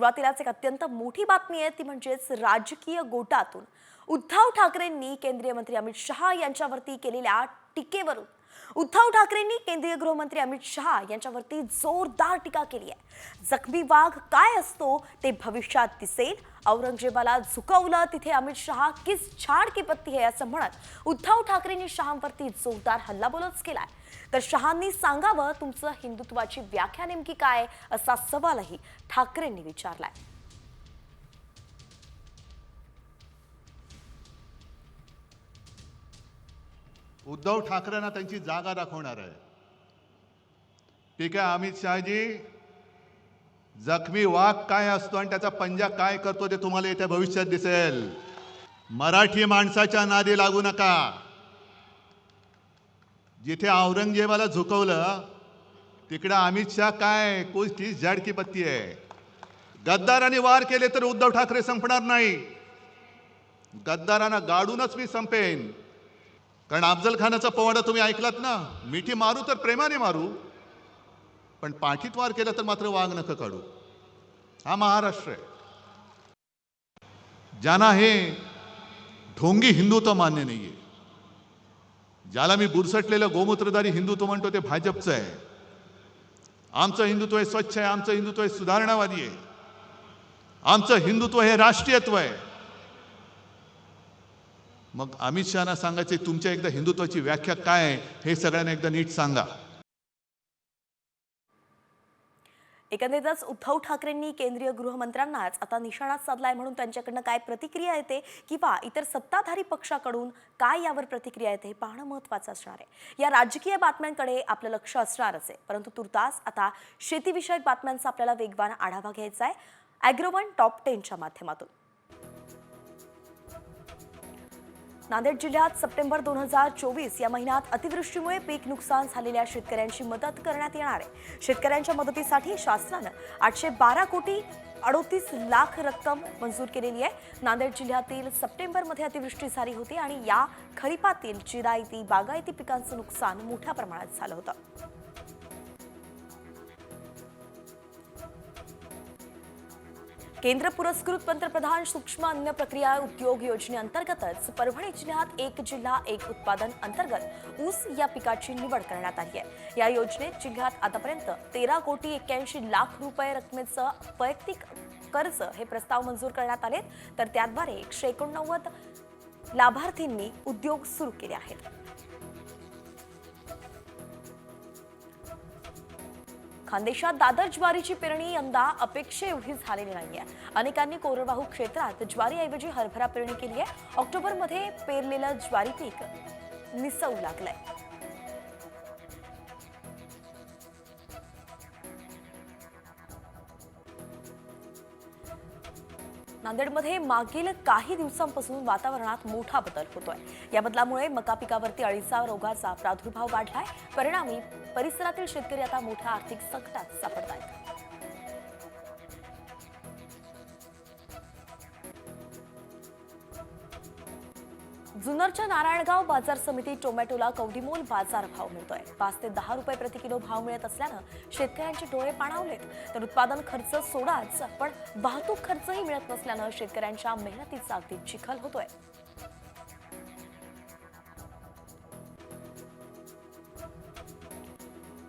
सुरुवातीलाच एक अत्यंत मोठी बातमी आहे ती म्हणजेच राजकीय गोटातून उद्धव ठाकरेंनी केंद्रीय मंत्री अमित शहा यांच्यावरती केलेल्या टीकेवरून उद्धव ठाकरेंनी केंद्रीय गृहमंत्री अमित शहा यांच्यावरती जोरदार टीका केली आहे। जखमी वाघ काय असतो ते भविष्यात दिसेल, औरंगजेबाला झुकवलं तिथे अमित शहा किस झाड की पत्ती है असं म्हणत उद्धव ठाकरेंनी शहांवरती जोरदार हल्लाबोलच केलाय। तर शहांनी सांगावं तुमचं हिंदुत्वाची व्याख्या नेमकी काय असा सवालही ठाकरेंनी विचारलाय। उद्धव ठाकरेंना त्यांची जागा दाखवणार आहे। ठीक आहे, अमित शहाजी, जखमी वाघ काय असतो आणि त्याचा पंजा काय करतो ते तुम्हाला येत्या भविष्यात दिसेल। मराठी माणसाच्या नादी लागू नका। जिथे औरंगजेबाला झुकवलं तिकडे अमित शहा काय कोणती झाड की पत्ती आहे। गद्दारांनी वार केले तर उद्धव ठाकरे संपणार नाही। गद्दारांना गाडूनच मी संपेन। कारण अफजल खानाचा पोवाडा तुम्ही ऐकलात ना, मिठी मारू तर प्रेमाने मारू, पण पाठीत वार केला तर मात्र वाघ नका काढू। हा महाराष्ट्र आहे। ज्यांना हे ढोंगी हिंदुत्व मान्य नाहीये, ज्याला मी बुरसटलेलं गोमूत्रधारी हिंदुत्व म्हणतो ते भाजपचं आहे। आमचं हिंदुत्व हे स्वच्छ आहे, आमचं हिंदुत्व हे सुधारणावादी आहे, आमचं हिंदुत्व हे राष्ट्रीयत्व आहे। मग अमित शहाना सांगायचे तुमच्या एकदा हिंदुत्वाची व्याख्या काय आहे हे सगळ्यांना एकदा नीट सांगा। एकंदरीतच उद्धव ठाकरेंनी केंद्रीय गृहमंत्र्यांनाच आता निशाणा साधलाय म्हणून त्यांच्याकडनं काय प्रतिक्रिया येते किंवा इतर सत्ताधारी पक्षाकडून काय यावर प्रतिक्रिया येते हे पाहणं महत्त्वाचं असणार आहे। या राजकीय बातम्यांकडे आपलं लक्ष असणारच आहे, परंतु तुर्तास आता शेतीविषयक बातम्यांचा आपल्याला वेगवान आढावा घ्यायचा आहे ॲग्रोवन टॉप 10 च्या माध्यमातून। नांदेड जिल्ह्यात सप्टेंबर 2024 या महिन्यात अतिवृष्टीमुळे पीक नुकसान झालेल्या शेतकऱ्यांची मदत करण्यात येणार आहे। शेतकऱ्यांच्या मदतीसाठी शासनानं 812 कोटी 38 लाख रक्कम मंजूर केलेली आहे। नांदेड जिल्ह्यातील सप्टेंबरमध्ये अतिवृष्टी झाली होती आणि या खरीपातील जिरायती बागायती पिकांचं नुकसान मोठ्या प्रमाणात झालं होतं। केंद्र पुरस्कृत पंतप्रधान सूक्ष्म अन्न प्रक्रिया उद्योग योजनेअंतर्गतच परभणी जिल्ह्यात एक जिल्हा एक उत्पादन अंतर्गत ऊस या पिकाची निवड करण्यात आली आहे। या योजनेत जिल्ह्यात आतापर्यंत 13 कोटी 81 लाख रुपये रकमेचं वैयक्तिक कर्ज हे प्रस्ताव मंजूर करण्यात आले, तर त्याद्वारे 189 लाभार्थींनी उद्योग सुरू केले आहेत। खानदेशात दादर ज्वारीची पेरणी यंदा अपेक्षेएवढी झालेली नाहीये। अनेकांनी कोरडवाहू क्षेत्रात ज्वारीऐवजी हरभरा पेरणी केली आहे। ऑक्टोबरमध्ये पेरलेलं ज्वारी पीक निसवू लागलंय। नांदेडमध्ये मागील काही दिवसांपासून वातावरणात मोठा बदल होतोय। या बदलामुळे मका पिकावरती अळीचा रोगाचा प्रादुर्भाव वाढलाय। परिणामी परिसरातील शेतकरी आता मोठ्या आर्थिक संकटात सापडतायत। जुन्नरच्या नारायणगाव बाजार समितीत टोमॅटोला कवडीमोल बाजार भाव मिळतोय। 5 ते 10 रुपये प्रति किलो भाव मिळत असल्यानं शेतकऱ्यांचे डोळे पाणावलेत, तर उत्पादन खर्च सोडाच पण वाहतूक खर्चही मिळत नसल्यानं शेतकऱ्यांच्या मेहनतीचा अगदी चिखल होतोय।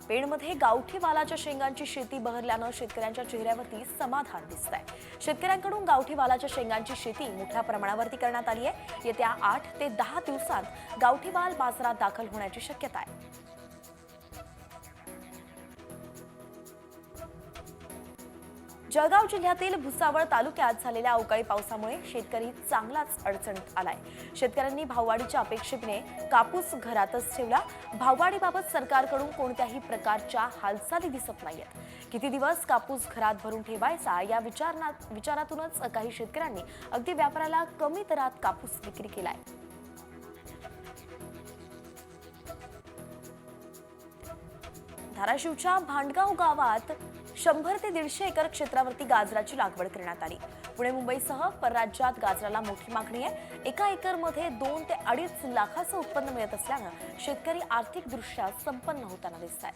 पेणमध्ये गावठी वालाच्या शेंगांची शेती बहरल्यानं शेतकऱ्यांच्या चेहऱ्यावरती समाधान दिसतंय। शेतकऱ्यांकडून गावठी वालाच्या शेंगांची शेती मोठ्या प्रमाणावरती करण्यात आली आहे। येत्या 8 ते 10 दिवसांत गावठी वाल बाजारात दाखल होण्याची शक्यता आहे। जळगाव जिल्ह्यातील भुसावळ तालुक्यात झालेल्या अवकाळी पावसामुळे शेतकरी चांगलाच अडचणीत आलाय। शेतकऱ्यांनी भाववाढीच्या अपेक्षेने कापूस घरातच ठेवला। भाववाढीबाबत सरकारकडून कोणत्याही प्रकारच्या हालचाली दिसत नाहीयेत। किती दिवस कापूस घरात भरून ठेवायचा या विचारातूनच काही शेतकऱ्यांनी अगदी व्यापाऱ्याला कमी दरात कापूस विक्री केलाय। धाराशिवच्या भांडगाव गावात 100 ते 150 एकर क्षेत्रावरती गाजराची लागवड करण्यात आली। पुणे मुंबईसह परराज्यात गाजराला मोठी मागणी आहे। एका एकरमध्ये 2 ते 2.5 लाखाचं उत्पन्न मिळत असल्यानं शेतकरी आर्थिकदृष्ट्या संपन्न होताना दिसतात।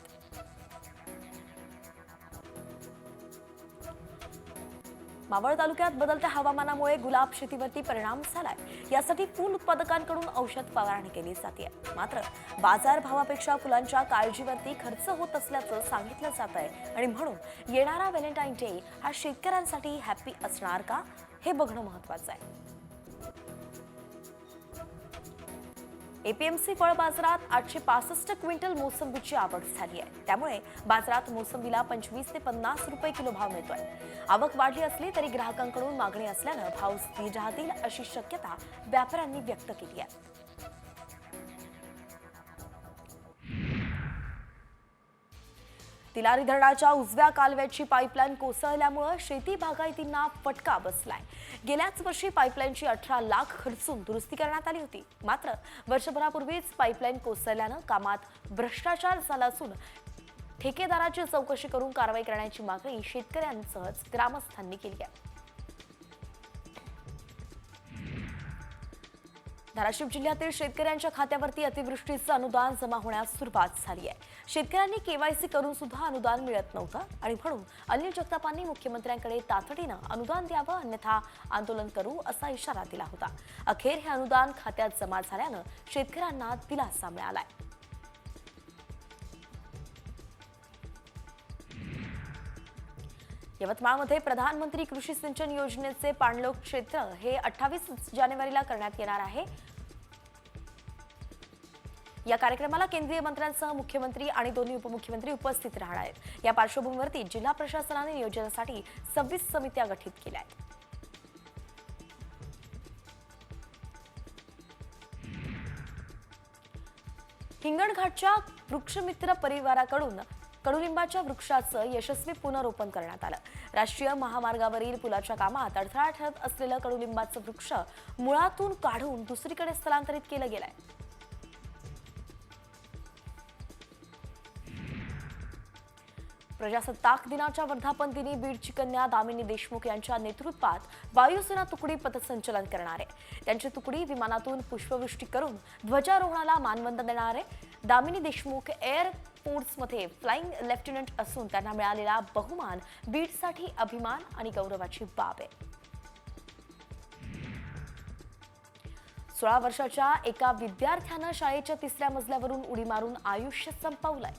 मावळ तालुक्यात बदलत्या हवामानामुळे गुलाब शेतीवरती परिणाम झालाय. यासाठी फूल उत्पादकांकडून औषध फवारणी केली जाते. मात्र बाजार भावापेक्षा फुलांच्या काळजीवरती खर्च होत असल्याचं सांगितलं जात आहे आणि म्हणून येणारा व्हॅलेंटाईन डे हा शेतकऱ्यांसाठी हॅपी असणार का हे बघणं महत्त्वाचं आहे. एपीएमसी फळ बाजारात 865 क्विंटल मोसंबीची आवक झाली आहे. त्यामुळे बाजारात मोसंबीला 25 ते 50 रुपये किलो भाव मिळतोय. आवक वाढली असली तरी ग्राहकांकडून मागणी असल्यानं भाव स्थिर राहतील अशी शक्यता व्यापाऱ्यांनी व्यक्त केली आहे. तिलारी धरणाच्या उजव्या कालव्याची पाईपलाईन कोसळल्यामुळे शेती बागायतींना फटका बसलाय. गेल्याच वर्षी पाईपलाईनची 18 लाख खर्चून दुरुस्ती करण्यात आली होती. मात्र वर्षभरापूर्वीच पाईपलाईन कोसळल्यानं कामात भ्रष्टाचार झाला असून ठेकेदाराची चौकशी करून कारवाई करण्याची मागणी शेतकऱ्यांसह ग्रामस्थांनी केली आहे. धाराशिव जिल्ह्यातील शेतकऱ्यांच्या खात्यावरती अतिवृष्टीचं अनुदान जमा होण्यास सुरुवात झाली आहे. शेतकऱ्यांनी केवायसी करून सुद्धा अनुदान मिळत नव्हतं आणि म्हणून अनिल जगतापांनी मुख्यमंत्र्यांकडे तातडीनं अनुदान द्यावं अन्यथा आंदोलन करू असा इशारा दिला होता. अखेर हे अनुदान खात्यात जमा झाल्यानं शेतकऱ्यांना दिलासा मिळालाय. यवतमाळमध्ये प्रधानमंत्री कृषी सिंचन योजनेचे पाणलोट क्षेत्र हे 28 जानेवारीला करण्यात येणार आहे. या कार्यक्रमाला केंद्रीय मंत्र्यांसह मुख्यमंत्री आणि दोन्ही उपमुख्यमंत्री उपस्थित राहणार आहेत. या पार्श्वभूमीवरती जिल्हा प्रशासनाने नियोजनासाठी 26 समित्या गठीत केल्या आहेत. हिंगणघाटच्या वृक्षमित्र परिवाराकडून कडुलिंबाच्या वृक्षाचं यशस्वी पुनरोपण करण्यात आलं. राष्ट्रीय महामार्गावरील पुलाच्या कामात अडथळा ठरत असलेलं कडुलिंबाचं वृक्ष मुळातून काढून दुसरीकडे स्थलांतरित केलं गेलंय. प्रजासत्ताक दिनाच्या वर्धापन दिनी बीडची कन्या दामिनी देशमुख यांच्या नेतृत्वात वायुसेना तुकडी पथसंचलन करणार आहे. त्यांची तुकडी विमानातून पुष्पवृष्टी करून ध्वजारोहणाला मानवंदन देणार आहे. दामिनी देशमुख एअर फोर्समध्ये फ्लाइंग लेफ्टनंट असून त्यांना मिळालेला बहुमान बीडसाठी अभिमान आणि गौरवाची बाब आहे. 16 वर्षाच्या एका विद्यार्थ्यानं शाळेच्या 3ऱ्या मजल्यावरून उडी मारून आयुष्य संपवलंय.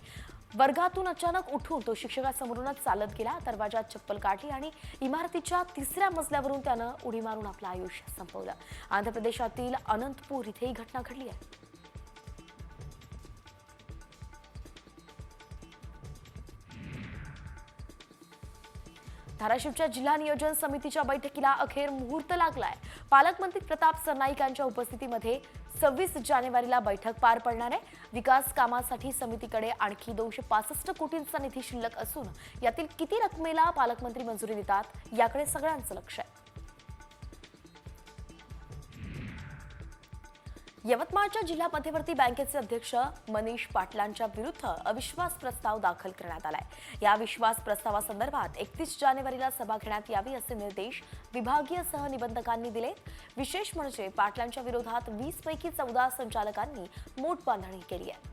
वर्गातून अचानक उठून तो शिक्षकासमोरूनच चालत गेला. दरवाजात चप्पल काढली आणि इमारतीच्या 3ऱ्या मजल्यावरून त्यानं उडी मारून आपलं आयुष्य संपवलं. आंध्र प्रदेशातील अनंतपूर इथे ही घटना घडली आहे. धाराशिवच्या जिल्हा नियोजन समितीच्या बैठकीला अखेर मुहूर्त लागलाय. पालकमंत्री प्रताप सरनाईकांच्या उपस्थितीमध्ये 26 जानेवारीला बैठक पार पडणार आहे. विकास कामासाठी समितीकडे आणखी 265 कोटींचा निधी शिल्लक असून यातील किती रकमेला पालकमंत्री मंजुरी देतात याकडे सगळ्यांचं लक्ष आहे. यवतमाळच्या जिल्हा मध्यवर्ती बँकेचे अध्यक्ष मनीष पाटलांच्या विरुद्ध अविश्वास प्रस्ताव दाखल करण्यात आलाय. या अविश्वास प्रस्तावासंदर्भात 31 जानेवारीला सभा घेण्यात यावी असे निर्देश विभागीय सहनिबंधकांनी दिले. विशेष म्हणजे पाटलांच्या विरोधात 20 पैकी 14 संचालकांनी मोटबांधणी केली आहे.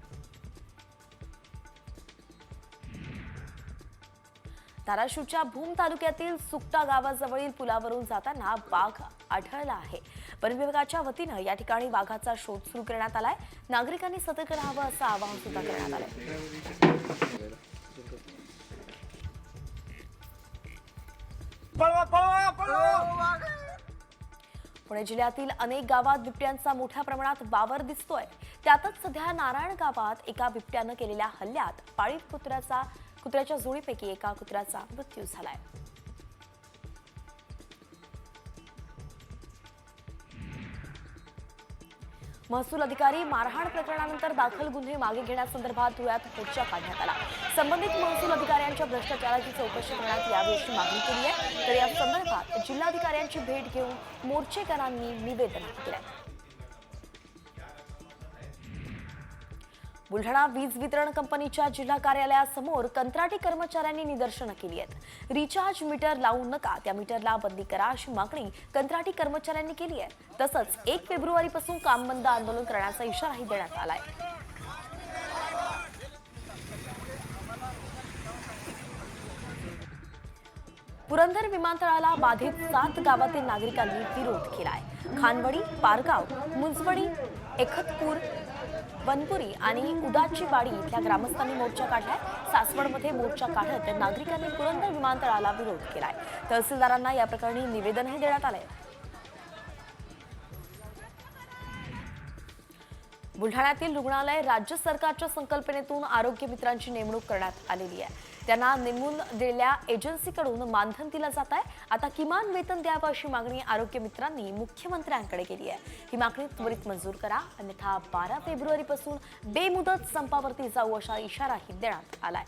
धाराशिवच्या भूम तालुक्यातील सुकटा गावाजवळील पुलावरून जाताना वाघ आढळला आहे. वन विभागाच्या वतीनं या ठिकाणी वाघाचा शोध सुरू करण्यात आलाय. नागरिकांनी सतर्क राहावं असं आवाहन सुद्धा करण्यात आलंय. पुणे जिल्ह्यातील अनेक गावात बिबट्यांचा मोठ्या प्रमाणात वावर दिसतोय. त्यातच सध्या नारायण गावात एका बिबट्यानं केलेल्या हल्ल्यात पाळीव कुत्र्याच्या जोडीपैकी एका कुत्र्याचा मृत्यू झालाय. महसूल अधिकारी मारहाण प्रकरणानंतर दाखल गुन्हे मागे घेण्यासंदर्भात धुळ्यात मोर्चा काढण्यात आला. संबंधित महसूल अधिकाऱ्यांच्या भ्रष्टाचाराची चौकशी करण्यात यावी अशी मागणी केली आहे. तर या संदर्भात जिल्हाधिकाऱ्यांची भेट घेऊन मोर्चेकरांनी निवेदन दिले. बुलढाणा वीज वितरण कंपनीच्या जिल्हा कार्यालयासमोर कंत्राटी कर्मचाऱ्यांनी निदर्शनं केली आहेत. रिचार्ज मीटर लावू नका, त्या मीटरला बंदी करा अशी मागणी कंत्राटी कर्मचाऱ्यांनी केली आहे. तसंच 1 फेब्रुवारीपासून काम बंद आंदोलन करण्याचा इशाराही देण्यात आलाय. पुरंदर विमानतळाला बाधित 7 गावातील नागरिकांनी विरोध केलाय. खानवडी, पारगाव, मुंजवडी, एकतपूर, वनपुरी आणि उदाचीवाडी इथल्या ग्रामस्थांनी मोर्चा काढलाय. सासवडमध्ये मोर्चा काढत नागरिकांनी पुरंदर विमानतळाला विरोध केलाय. तहसीलदारांना या प्रकरणी निवेदनही देण्यात आलंय. बुलढाण्यातील रुग्णालय राज्य सरकारच्या संकल्पनेतून आरोग्य मित्रांची नेमणूक करण्यात आलेली आहे. त्यांना नेमून दिलेल्या एजन्सीकडून मानधन दिलं जात आहे. आता किमान वेतन द्यावं अशी मागणी आरोग्य मित्रांनी मुख्यमंत्र्यांकडे केली आहे. ही मागणी त्वरित मंजूर करा, अन्यथा 12 फेब्रुवारीपासून बेमुदत संपावरती जाऊ असा इशाराही देण्यात आलाय.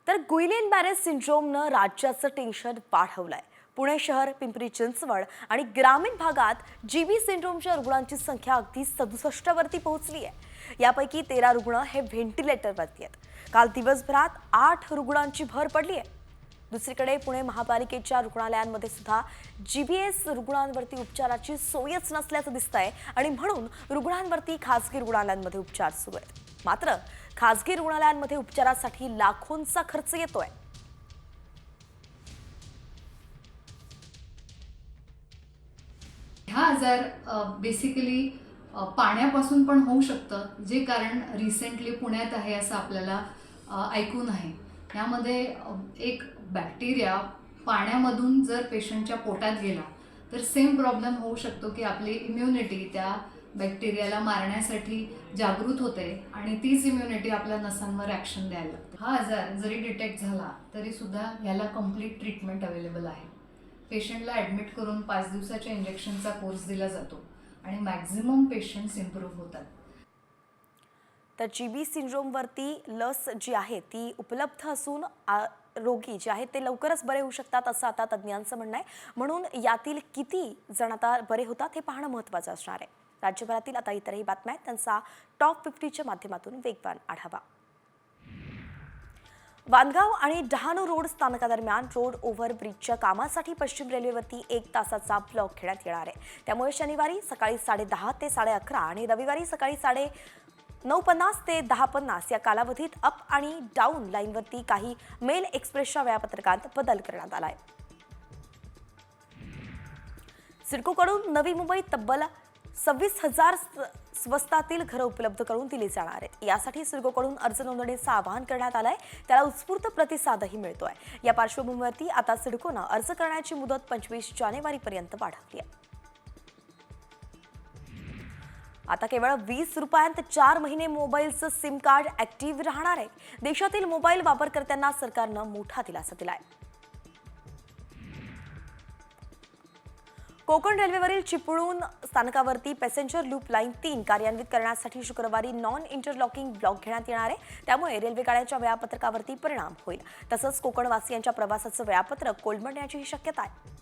तर गुइलेन बॅरे सिंड्रोमनं राज्याचं टेन्शन वाढवलंय. पुणे शहर, पिंपरी चिंचवड आणि ग्रामीण भागात जीबी सिंड्रोमच्या रुग्णांची संख्या अगदी 67 वरती पोहोचली आहे. यापैकी 13 रुग्ण हे व्हेंटिलेटरवरती आहेत. काल दिवसभरात 8 रुग्णांची भर पडली आहे. दुसरीकडे पुणे महापालिकेच्या रुग्णालयांमध्ये सुद्धा जीबीएस रुग्णांवरती उपचाराची सोयच नसल्याचं दिसतंय आणि म्हणून रुग्णांवरती खासगी रुग्णालयांमध्ये उपचार सुरू आहेत. मात्र खासगी रुग्णालयांमध्ये उपचारासाठी लाखोंचा खर्च येतोय. हा आजार बेसिकली पाण्यापासून पण होऊ शकतं, जे कारण रिसेंटली पुण्यात आहे असं आपल्याला ऐकून आहे. यामध्ये एक बॅक्टेरिया पाण्यामधून जर पेशंटच्या पोटात गेला तर सेम प्रॉब्लेम होऊ शकतो की आपली इम्युनिटी त्या बॅक्टेरियाला मारण्यासाठी जागृत होते आणि तीच इम्युनिटी आपल्या नसांवर ॲक्शन द्यायला लागते. हा आजार जरी डिटेक्ट झाला तरी सुद्धा ह्याला कम्प्लीट ट्रीटमेंट अवेलेबल आहे. पेशंटला ॲडमिट करून 5 दिवसाच्या इंजेक्शनचा कोर्स दिला जातो आणि मॅक्झिमम पेशंट्स इम्प्रूव्ह होतात. तर जीबी सिंड्रोमवरती लस जी आहे ती उपलब्ध असून रोगी जे आहेत ते लवकरच बरे होऊ शकतात असं आता तज्ज्ञांचं म्हणणं आहे. म्हणून यातील किती जण आता बरे होतात हे पाहणं महत्त्वाचं असणार आहे. राज्यभरातील आता इतरही बातम्या आहेत, त्यांचा टॉप 50च्या माध्यमातून वेगवान आढावा. वानगाव आणि डहाणू रोड स्थानकादरम्यान रोड ओव्हरब्रिजच्या कामासाठी पश्चिम रेल्वेवरती 1 तासाचा ब्लॉक घेण्यात येणार आहे. त्यामुळे शनिवारी सकाळी 10:30 ते 11:30 आणि रविवारी सकाळी 9:50 ते 10:50 या कालावधीत अप आणि डाऊन लाईनवरती काही मेल एक्सप्रेसच्या वेळापत्रकात बदल करण्यात आलाय. सिडकोकडून नवी मुंबईत तब्बल 26,000 स्वस्तातील घरं उपलब्ध करून दिली जाणार आहेत. यासाठी सिडकोकडून अर्ज नोंदणीचं आवाहन करण्यात आलंय. त्याला उत्स्फूर्त प्रतिसादही मिळतोय. या पार्श्वभूमीवरती आता सिडकोनं अर्ज करण्याची मुदत 25 जानेवारीपर्यंत वाढवली आहे. आता केवळ 20 रुपयांत 4 महिने मोबाईलचं सिम कार्ड ऍक्टिव्ह राहणार आहे. देशातील मोबाईल वापरकर्त्यांना सरकारनं मोठा दिलासा दिलाय. कोकण रेल्वेवरील चिपळूण स्थानकावरती पॅसेंजर लूप लाईन 3 कार्यान्वित करण्यासाठी शुक्रवारी नॉन इंटरलॉकिंग ब्लॉक घेण्यात येणार आहे. त्यामुळे रेल्वेगाड्यांच्या वेळापत्रकावरती परिणाम होईल. तसंच कोकणवासियांच्या प्रवासाचं वेळापत्रक कोलमडण्याचीही शक्यता आहे.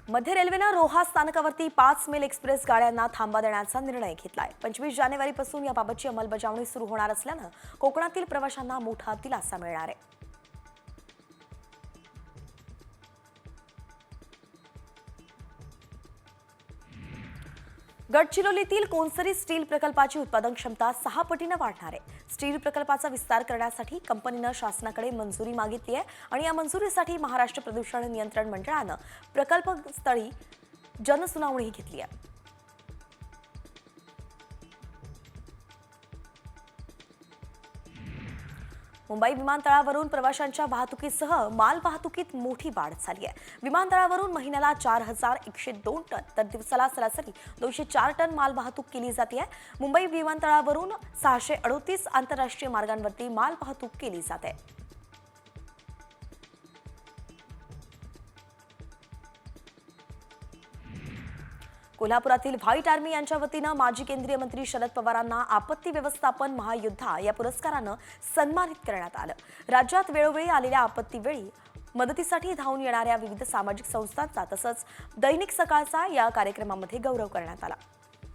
मध्य रेल्वेनं रोहा स्थानकावरती 5 मेल एक्सप्रेस गाड्यांना थांबा देण्याचा निर्णय घेतलाय. 25 जानेवारीपासून याबाबतची अंमलबजावणी सुरू होणार असल्यानं कोकणातील प्रवाशांना मोठा दिलासा मिळणार आहे. गडचिरोलीतील कोनसरी स्टील प्रकल्पाची उत्पादन क्षमता 6 पटीनं वाढणार आहे. स्टील प्रकल्पाचा विस्तार करण्यासाठी कंपनीनं शासनाकडे मंजुरी मागितली आहे आणि या मंजुरीसाठी महाराष्ट्र प्रदूषण नियंत्रण मंडळानं प्रकल्पस्थळी जनसुनावणी घेतली आहे. मुंबई विमानतळावरून प्रवाशांच्या वाहतुकीसह माल वाहतुकीत मोठी वाढ झाली आहे. विमानतळावरून महिन्याला 4,102 टन तर दिवसाला सरासरी 204 टन माल वाहतूक केली जाते. मुंबई विमानतळावरून 638 आंतरराष्ट्रीय मार्गांवरती माल वाहतूक केली जाते. कोल्हापुरातील व्हाईट आर्मी यांच्या वतीनं माजी केंद्रीय मंत्री शरद पवारांना आपत्ती व्यवस्थापन महायोद्धा या पुरस्कारानं सन्मानित करण्यात आलं. राज्यात वेळोवेळी आलेल्या आपत्तीवेळी मदतीसाठी धावून येणाऱ्या विविध सामाजिक संस्थांचा तसंच दैनिक सकाळचा या कार्यक्रमामध्ये गौरव करण्यात आला.